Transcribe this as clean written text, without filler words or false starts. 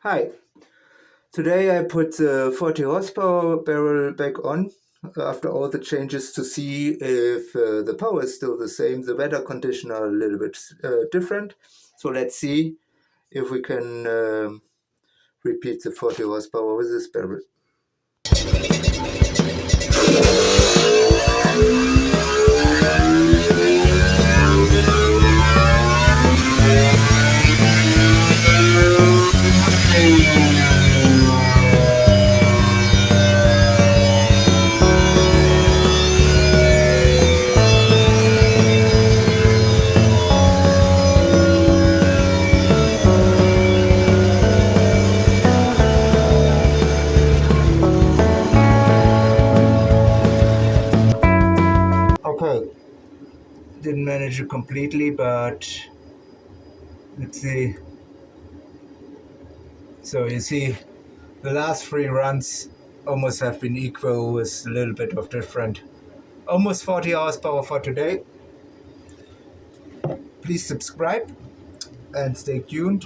Hi, today I put the 40 horsepower barrel back on after all the changes to see if the power is still the same. The weather conditions are a little bit different. So let's see if we can repeat the 40 horsepower with this barrel. Okay, didn't manage it completely, but let's see. So you see, the last 3 runs almost have been equal with a little bit of different. Almost 40 horsepower for today. Please subscribe and stay tuned.